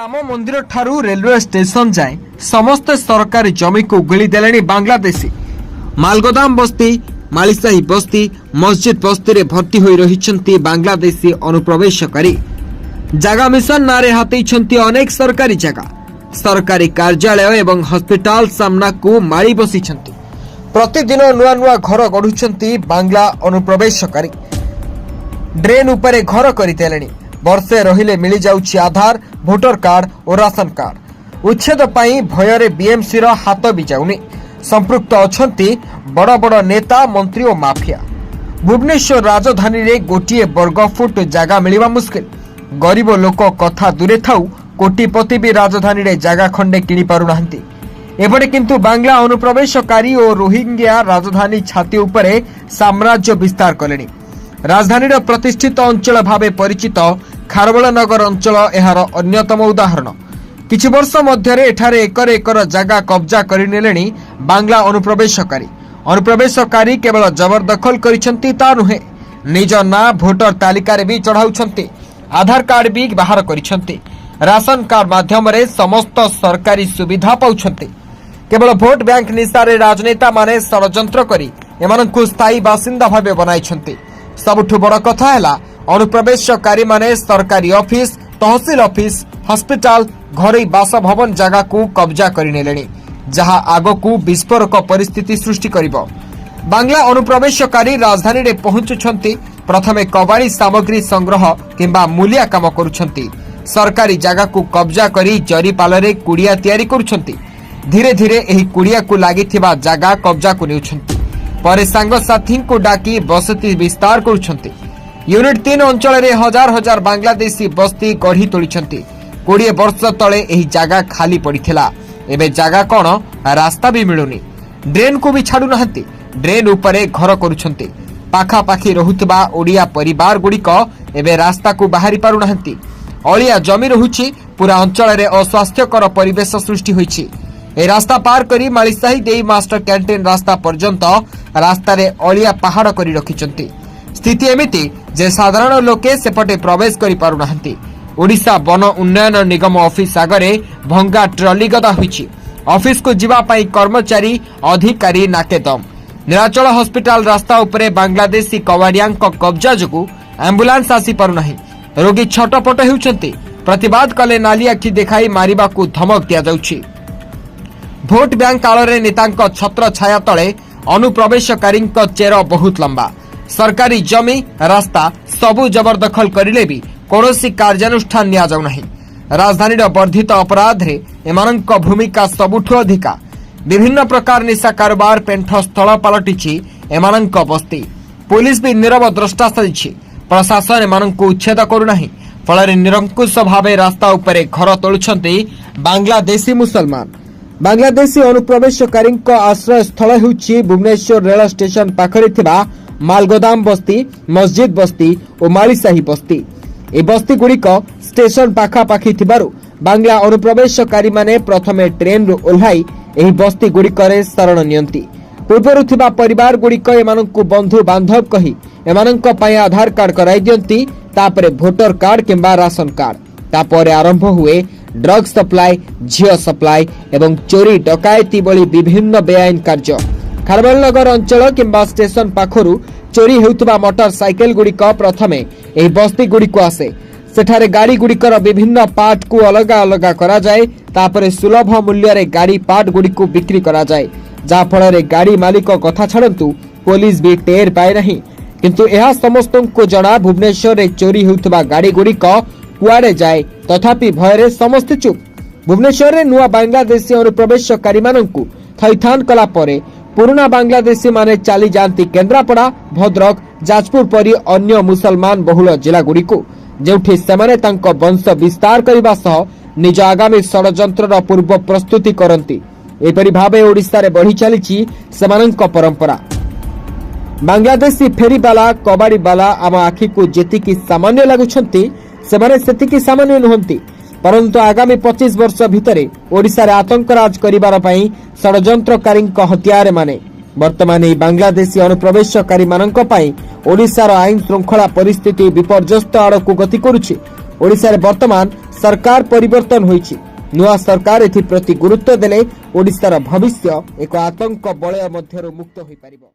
राम मंदिर ठारू railway station जाए समस्त सरकारी जमी को गिली देले बांग्लादेशी। मालगोदाम बस्ती, मालीसाही बस्ती, मस्जिद बस्ती रे भर्ती होई रहिछंती बांग्लादेशी अनुप्रवेशकारी। जगह मिशन नारे हाथी अनेक सरकारी जगह, सरकारी कार्यालय एवं हॉस्पिटल सामना को माड़ी बसी। प्रतिदिन नुआ नुआ घर गढ़ुछंती बांग्ला अनुप्रवेशकारी। ड्रेन उपरे घर करदेले। वर्षे रहिले मिली जाउछि आधार, भोटर कार्ड और राशन कार्ड। उच्छेद पाई भୟରେ बीएमसी रो हाथ भी जाउनी। संपृक्त अछंती बड़ बड़ नेता, मंत्री और माफिया। भुवनेश्वर राजधानी रे गोटिए वर्ग फुट जगह मिलिबा मुश्किल। गरीब लोक कथा दूरे थाउ, कोटिपति भी राजधानी रे जगह खंडे किनी पारु नाहंती। एबडे किंतु बांग्ला अनुप्रवेशकारी और रोहिंग्या राजधानी छाती उपरे साम्राज्य विस्तार कलेनी। राजधानीर प्रतिष्ठित अंचल भावे परिचित खारबेल नगर अंचल एहार अन्यतम उदाहरण। किछि वर्ष मध्यरे एठारे एकर एकर जगह कब्जा करिनेलेनी बांग्ला अनुप्रवेशकारी। अनुप्रवेशकारी केवल जबरदखल करिसेंती ता नुहे, निज ना भोटर तालिका रे भी चढ़ाउछंती, आधार कार्ड भी बाहर करिसेंती, राशन कार्ड माध्यम रे समस्त सरकारी सुविधा पाउछंती। केवल भोट बैंक निशारे राजनेता माने षडयंत्र करी एमानंकु स्थायी बासिंदा भावे बनाइछंती। सबुठु बड़ कथा है अनुप्रवेशकारी माने सरकारी ऑफिस, तहसील ऑफिस, हॉस्पिटल, घरे बासभवन जगह को कब्जा करिनेलेनी, जहां आगकू विस्फोरक परिस्थिति सृष्टि करिबो। बांग्ला अनुप्रवेशकारी राजधानी रे पहुंचुछंती। प्रथमे कबाड़ी सामग्री संग्रह किंबा मूलिया काम करुछंती। सरकारी जगह को कब्जा करी जरी पालरे कुड़िया तैयारी करुछंती। धीरे धीरे एही कुड़िया को लागिथिबा जगह कब्जा को नेउछंती। परे सांग साथी को डाकी बसती विस्तार करुछंती। यूनिट 3 अंचल रे हजार हजार बांग्लादेशी बस्ती गढ़ी तोलिछंती। 20 वर्ष तले एही जगह खाली पड़िथिला। एबे जगह कोन, रास्ता भी मिलुनी। ड्रेन को भी छाडु नाहंती। ड्रेन उपरे घर करुछंती। पाखा पाखी रहुतबा ओडिया परिवार गुड़िक एबे रास्ता को बाहरी पारु नाहंती। अलिया जमी रहुछि। पूरा अंचल रे अस्वास्थ्यकर परिवेश सृष्टि होइछि। ए रास्ता पार करी मालीसाही देई मास्टर कैंटीन रास्ता पर्यंत रास्ता रे अलिया पहाड़ करी रखिचंती। स्थिति एमिति जे साधारण लोके सेपटे प्रवेश करि पारु नाहंती। ओडिशा वन उन्नयन निगम ऑफिस आगरे भंगा ट्रली गदा होइछि। ऑफिस को जीवा पई कर्मचारी अधिकारी नाकेदम। निराचल हॉस्पिटल रास्ता उपरे बांग्लादेशी कवाड़ियांक कब्जा जोगु एम्बुलेंस आसी पारु नाही। रोगी छटपट हेउचंती। प्रतिवाद कले नाली आखि देखाई मारिबा को धमक दिया जाउछि। भोट बैंक काल नेतांक छत्र छाया तले अनुप्रवेशकारी चेर बहुत लंबा। सरकारी जमी, रास्ता सबु जबरदखल करिले भी कौनसी कार्यानुष्ठान निया जाउ नाही। राजधानीर वर्धित अपराध रे एमानंक भूमिका सबुठु अधिका। विभिन्न प्रकार निशा कारोबार पेंठ स्थल पलटिछि एमानंक बस्ती। पुलिस भी नीरव द्रष्टा साजिछि। प्रशासन एमानंकु उच्छेद करू नाही। फଳରେ निरंकुश भावे रास्ता उपरे घर तोलुछंती बांग्लादेशी मुसलमान। बांग्लादेशी अनुप्रवेशकारी आश्रय स्थल होउछि भुवनेश्वर रेल स्टेशन पाखरे थिबा मालगोदाम बस्ती, मस्जिद बस्ती और मालीसाही बस्ती। ए बस्ती गुड़िक स्टेशन पाखापाखि थिबारु बांग्ला अनुप्रवेशकारी माने प्रथमे ट्रेन रु ओल्हाई एही बस्ती गुड़िकरे शरण नियंती। पूर्वरु थिबा परिवार गुड़िक एमानंकु बंधु बांधव कही एमानंक पय आधार कार्ड कराई दियंती। तापरे भोटर कार्ड किंबा राशन कार्ड। तापरे आरंभ हुए ड्रग सप्लाई, झियो सप्लाई एवं चोरी डकायती भली विभिन्न बेआईन कार्य। खारबेल नगर अंचल किंबा स्टेशन पाखरु चोरी हेउतबा मोटरसाइकेल गुड़िक प्रथमे एही बस्ती गुड़िक आसे। सेठारे गाड़ी गुड़िकर विभिन्न पार्ट को अलगा अलगा करा जाए। तापरे सुलभ मूल्य रे गाड़ी पार्ट गुड़िक बिक्री करा जाए, जा फଳରେ गाड़ी मालिक कथा छाड़ंतु पुलिस भी टेर पाए नहीं। किंतु एहा समस्तंको जणा भुवनेश्वर रे चोरी हेउतबा गाड़ी गुड़िक कुआड़े जाए, तथापि भୟରେ समस्त चुप। भुवनेश्वर रे नुआ बांग्लादेशी अनुप्रवेशकारी मानंकु थैथान कला परे पुराना बांग्लादेशी माने चली जाती केन्द्रापड़ा, भद्रक, जाजपुर परी अन्य मुसलमान बहुल जिला गुड़िकु, जेउठी सेमाने तांको वंश विस्तार करबा सह निज आगामी षडयंत्रर पूर्व प्रस्तुति करंती। एपरि भावे ओडिशा रे बढ़ी चलीछि सेमानंक परंपरा। बांग्लादेशी फेरीवाला, कबाड़ीवाला आम आखि को जेतिकी सामान्य लागुछंती सेमाने सेतिकी सामान्य नुहंती। परंतु आगामी 25 वर्ष भितरे ओडिशा रे आतंकराज करिबार पई षडयंत्रकारी हथियार माने वर्तमान बांग्लादेशी अनुप्रवेशकारी मानक पई ओडिशा रो आईन श्रृंखला परिस्थिति विपर्यस्त आड़कू गति करुछि। ओडिशा रे वर्तमान सरकार परिवर्तन होईछि। नुआ सरकार एथिप्रति गुरुत्व देले ओडिशार भविष्य एक आतंक बलय मध्यरु मुक्त होई परिबो।